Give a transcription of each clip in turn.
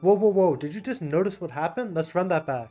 Whoa, did you just notice what happened? Let's run that back.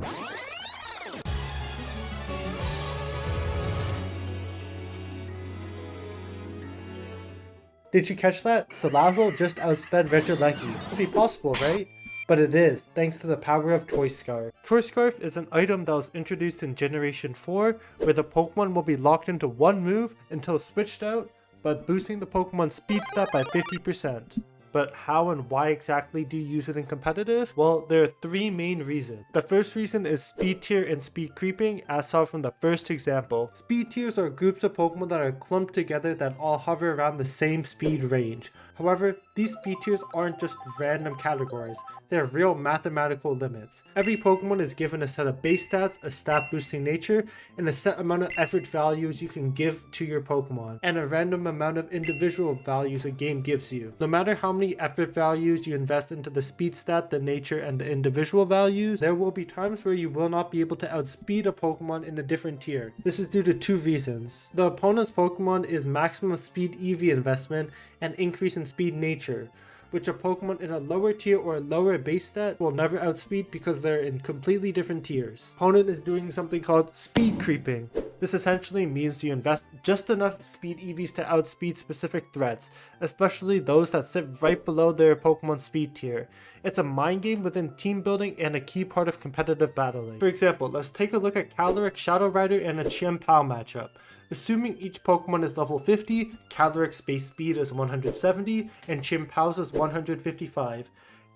Did you catch that? Salazzle just outsped Regieleki. Could be possible, right? But it is, thanks to the power of Choice Scarf. Choice Scarf is an item that was introduced in Generation 4, where the Pokemon will be locked into one move until switched out, but boosting the Pokemon's speed stat by 50%. But how and why exactly do you use it in competitive? Well, there are three main reasons. The first reason is speed tier and speed creeping, as saw from the first example. Speed tiers are groups of Pokemon that are clumped together that all hover around the same speed range. However, these speed tiers aren't just random categories, they have real mathematical limits. Every Pokemon is given a set of base stats, a stat boosting nature, and a set amount of effort values you can give to your Pokemon, and a random amount of individual values a game gives you. No matter how many effort values you invest into the speed stat, the nature, and the individual values, there will be times where you will not be able to outspeed a Pokemon in a different tier. This is due to two reasons. The opponent's Pokemon is maximum speed EV investment and increase in speed nature, which a Pokemon in a lower tier or a lower base stat will never outspeed because they're in completely different tiers. Opponent is doing something called speed creeping. This essentially means you invest just enough speed EVs to outspeed specific threats, especially those that sit right below their Pokemon speed tier. It's a mind game within team building and a key part of competitive battling. For example, let's take a look at Calyrex Shadow Rider and a Chien-Pao matchup. Assuming each Pokemon is level 50, Calyrex base speed is 170, and Chien-Pao's is 155.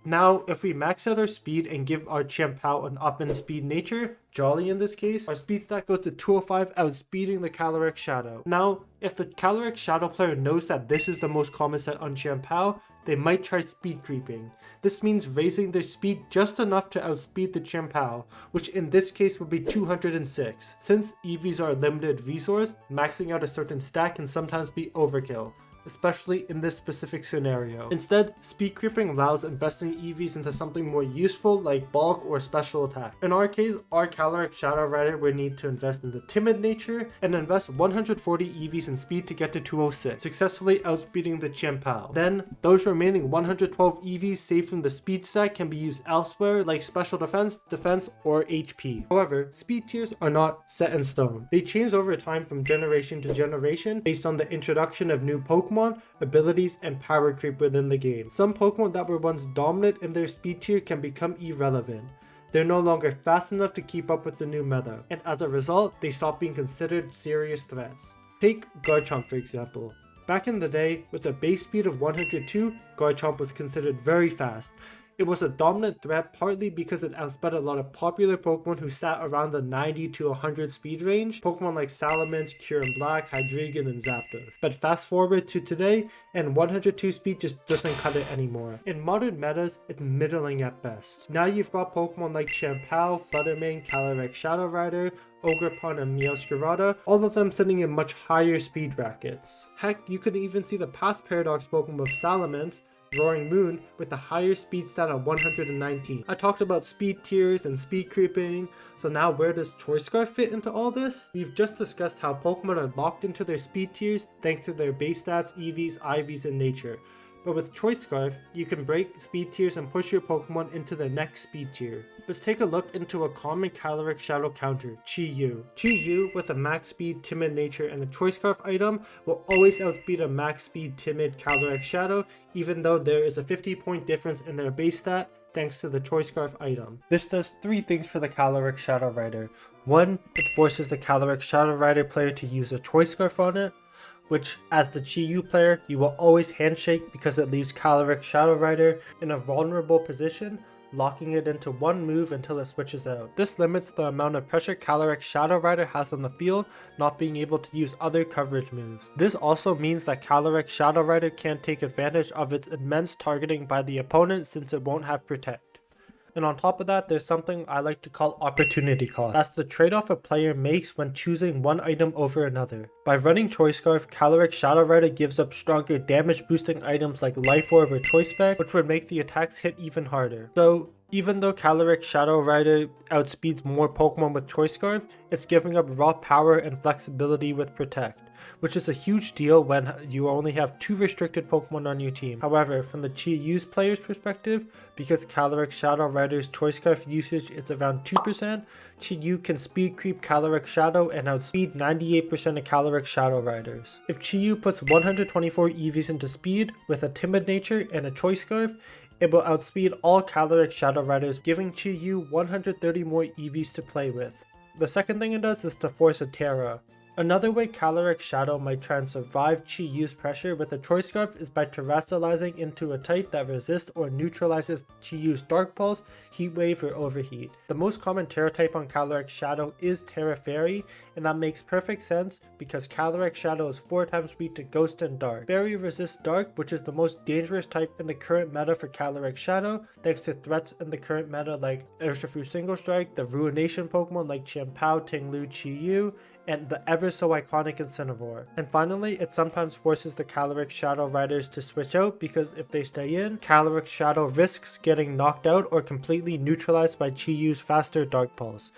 Now, if we max out our speed and give our Chien-Pao an up in speed nature, Jolly in this case, our speed stat goes to 205, outspeeding the Calyrex Shadow. Now, if the Calyrex Shadow player knows that this is the most common set on Chien-Pao, they might try speed creeping. This means raising their speed just enough to outspeed the Chien-Pao, which in this case would be 206. Since EVs are a limited resource, maxing out a certain stat can sometimes be overkill, especially in this specific scenario. Instead, speed creeping allows investing EVs into something more useful like bulk or special attack. In our case, our Calyrex Shadow Rider would need to invest in the timid nature and invest 140 EVs in speed to get to 206, successfully outspeeding the Chien-Pao. Then, those remaining 112 EVs saved from the speed stat can be used elsewhere like special defense, or HP. However, speed tiers are not set in stone. They change over time from generation to generation based on the introduction of new Pokemon, abilities, and power creep within the game. Some Pokemon that were once dominant in their speed tier can become irrelevant. They're no longer fast enough to keep up with the new meta, and as a result, they stop being considered serious threats. Take Garchomp for example. Back in the day, with a base speed of 102, Garchomp was considered very fast. It was a dominant threat partly because it outsped a lot of popular Pokemon who sat around the 90 to 100 speed range, Pokemon like Salamence, Kyurem Black, Hydreigon, and Zapdos. But fast forward to today, and 102 speed just doesn't cut it anymore. In modern metas, it's middling at best. Now you've got Pokemon like Chien-Pao, Fluttermane, Calyrex Shadow Rider, Ogerpon, and Meowscarada, all of them sitting in much higher speed brackets. Heck, you could even see the past Paradox Pokemon of Salamence, Roaring Moon, with a higher speed stat of 119. I talked about speed tiers and speed creeping, so now where does Choice Scarf fit into all this? We've just discussed how Pokemon are locked into their speed tiers thanks to their base stats, EVs, IVs, and nature. But with Choice Scarf, you can break speed tiers and push your Pokemon into the next speed tier. Let's take a look into a common Calyrex Shadow counter, Chi-Yu. Chi-Yu, with a max speed, timid nature, and a Choice Scarf item, will always outspeed a max speed, timid Calyrex Shadow, even though there is a 50-point difference in their base stat thanks to the Choice Scarf item. This does three things for the Calyrex Shadow Rider. One, it forces the Calyrex Shadow Rider player to use a Choice Scarf on it, which, as the Chi-Yu player, you will always handshake because it leaves Calyrex Shadow Rider in a vulnerable position, locking it into one move until it switches out. This limits the amount of pressure Calyrex Shadow Rider has on the field, not being able to use other coverage moves. This also means that Calyrex Shadow Rider can't take advantage of its immense targeting by the opponent since it won't have Protect. And on top of that, there's something I like to call opportunity cost. That's the trade-off a player makes when choosing one item over another. By running Choice Scarf, Calyrex Shadow Rider gives up stronger damage boosting items like Life Orb or Choice Bag, which would make the attacks hit even harder. So, even though Calyrex Shadow Rider outspeeds more Pokemon with Choice Scarf, it's giving up raw power and flexibility with Protect. which is a huge deal when you only have 2 restricted Pokemon on your team. However, from the Chi-Yu's player's perspective, because Calyrex Shadow Rider's Choice Scarf usage is around 2%, Chi-Yu can speed creep Calyrex Shadow and outspeed 98% of Calyrex Shadow Riders. If Chi-Yu puts 124 EVs into speed with a timid nature and a Choice Scarf, it will outspeed all Calyrex Shadow Riders, giving Chi-Yu 130 more EVs to play with. The second thing it does is to force a Terra. Another way Calyrex Shadow might try and survive Chi-Yu's pressure with a Choice Scarf is by terrestrializing into a type that resists or neutralizes Chi-Yu's Dark Pulse, Heat Wave, or Overheat. The most common Terra type on Calyrex Shadow is Terra Fairy, and that makes perfect sense because Calyrex Shadow is 4 times weak to Ghost and Dark. Fairy resists Dark, which is the most dangerous type in the current meta for Calyrex Shadow, thanks to threats in the current meta like Urshifu Single Strike, the Ruination Pokemon like Chien-Pao, Ting-Lu, Chi-Yu, and the ever so iconic Incineroar. And finally, it sometimes forces the Calyrex Shadow Riders to switch out because if they stay in, Calyrex Shadow risks getting knocked out or completely neutralized by Chi-Yu's faster Dark Pulse.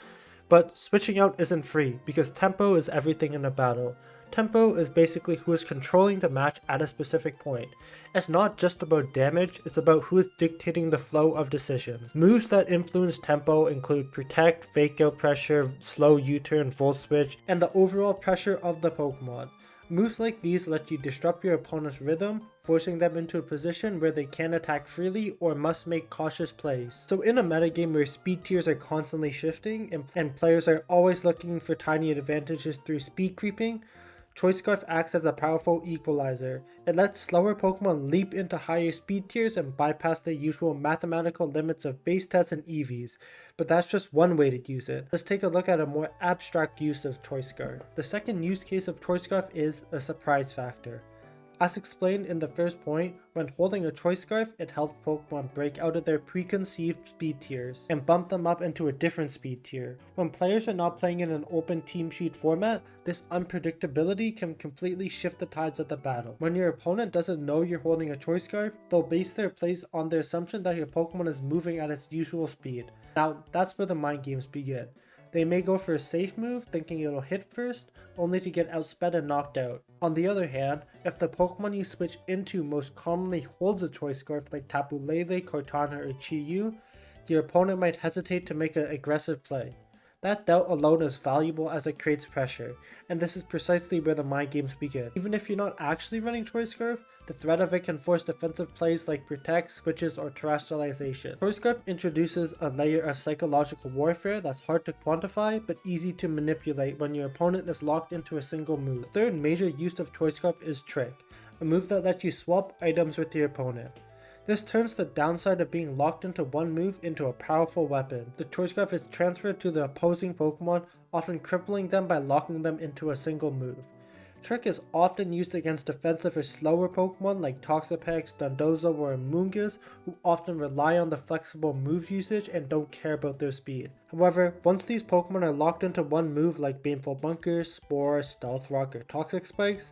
But switching out isn't free because tempo is everything in a battle. Tempo is basically who is controlling the match at a specific point. It's not just about damage, it's about who is dictating the flow of decisions. Moves that influence tempo include Protect, Fake Out Pressure, Slow U-Turn, Volt Switch, and the overall pressure of the Pokemon. Moves like these let you disrupt your opponent's rhythm, forcing them into a position where they can't attack freely or must make cautious plays. So in a metagame where speed tiers are constantly shifting and players are always looking for tiny advantages through speed creeping, Choice Scarf acts as a powerful equalizer. It lets slower Pokemon leap into higher speed tiers and bypass the usual mathematical limits of base stats and EVs, but that's just one way to use it. Let's take a look at a more abstract use of Choice Scarf. The second use case of Choice Scarf is a surprise factor. As explained in the first point, when holding a Choice Scarf, it helps Pokemon break out of their preconceived speed tiers and bump them up into a different speed tier. When players are not playing in an open team sheet format, this unpredictability can completely shift the tides of the battle. When your opponent doesn't know you're holding a Choice Scarf, they'll base their plays on the assumption that your Pokemon is moving at its usual speed. Now, that's where the mind games begin. They may go for a safe move, thinking it'll hit first, only to get outsped and knocked out. On the other hand, if the Pokemon you switch into most commonly holds a Choice Scarf like Tapu Lele, Cortana, or Chi-Yu, your opponent might hesitate to make an aggressive play. That doubt alone is valuable as it creates pressure, and this is precisely where the mind games begin. Even if you're not actually running Choice Scarf, the threat of it can force defensive plays like Protect, Switches, or Terrestrialization. Choice Scarf introduces a layer of psychological warfare that's hard to quantify but easy to manipulate when your opponent is locked into a single move. The third major use of Choice Scarf is Trick, a move that lets you swap items with your opponent. This turns the downside of being locked into one move into a powerful weapon. The Choice Scarf is transferred to the opposing Pokemon, often crippling them by locking them into a single move. Trick is often used against defensive or slower Pokemon like Toxapex, Dondozo, or Amoonguss, who often rely on the flexible move usage and don't care about their speed. However, once these Pokemon are locked into one move like Baneful Bunker, Spore, Stealth Rock, or Toxic Spikes,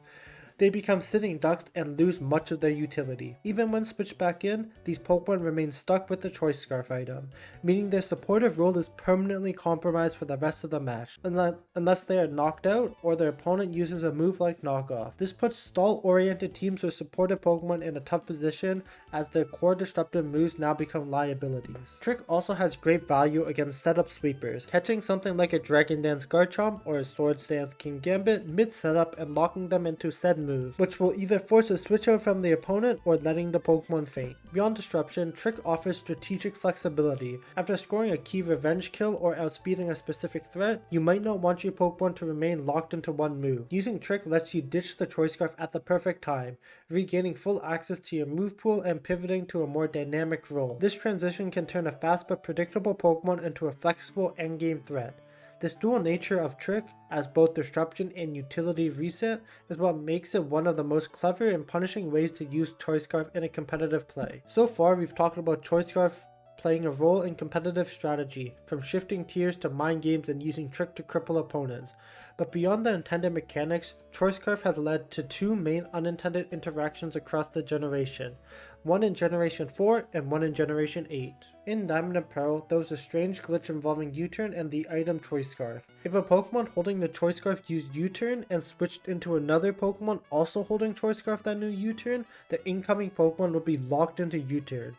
they become sitting ducks and lose much of their utility. Even when switched back in, these Pokemon remain stuck with the Choice Scarf item, meaning their supportive role is permanently compromised for the rest of the match, unless they are knocked out or their opponent uses a move like Knock Off. This puts stall-oriented teams with supportive Pokemon in a tough position as their core disruptive moves now become liabilities. Trick also has great value against setup sweepers, catching something like a Dragon Dance Garchomp or a Swords Dance Kingambit mid-setup and locking them into said move, which will either force a switch out from the opponent or letting the Pokemon faint. Beyond disruption, Trick offers strategic flexibility. After scoring a key revenge kill or outspeeding a specific threat, you might not want your Pokemon to remain locked into one move. Using Trick lets you ditch the Choice Scarf at the perfect time, regaining full access to your move pool and pivoting to a more dynamic role. This transition can turn a fast but predictable Pokemon into a flexible endgame threat. This dual nature of Trick, as both disruption and utility reset, is what makes it one of the most clever and punishing ways to use Choice Scarf in a competitive play. So far, we've talked about Choice Scarf playing a role in competitive strategy, from shifting tiers to mind games and using Trick to cripple opponents. But beyond the intended mechanics, Choice Scarf has led to two main unintended interactions across the generation, one in Generation 4 and one in Generation 8. In Diamond and Pearl, there was a strange glitch involving U-turn and the item Choice Scarf. If a Pokemon holding the Choice Scarf used U-turn and switched into another Pokemon also holding Choice Scarf that knew U-turn, the incoming Pokemon would be locked into U-turn.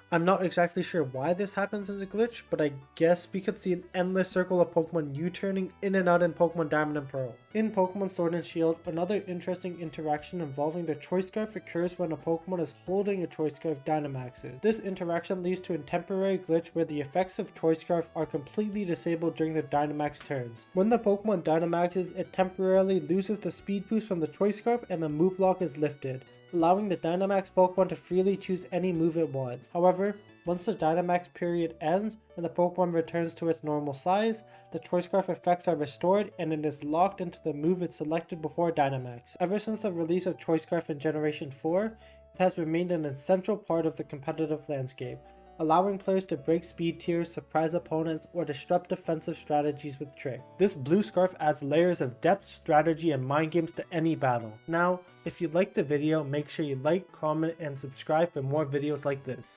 I'm not exactly sure why this happens as a glitch, but I guess we could see an endless circle of Pokemon U-turning in and out in Pokemon Diamond and Pearl. In Pokemon Sword and Shield, another interesting interaction involving the Choice Scarf occurs when a Pokemon is holding a Choice Scarf Dynamaxes. This interaction leads to a temporary glitch where the effects of Choice Scarf are completely disabled during the Dynamax turns. When the Pokemon Dynamaxes, it temporarily loses the speed boost from the Choice Scarf and the move lock is lifted, allowing the Dynamax Pokemon to freely choose any move it wants. However, once the Dynamax period ends and the Pokemon returns to its normal size, the Choice Scarf effects are restored and it is locked into the move it selected before Dynamax. Ever since the release of Choice Scarf in Generation 4, it has remained an essential part of the competitive landscape, allowing players to break speed tiers, surprise opponents, or disrupt defensive strategies with Trick. This blue scarf adds layers of depth, strategy, and mind games to any battle. Now, if you liked the video, make sure you like, comment, and subscribe for more videos like this.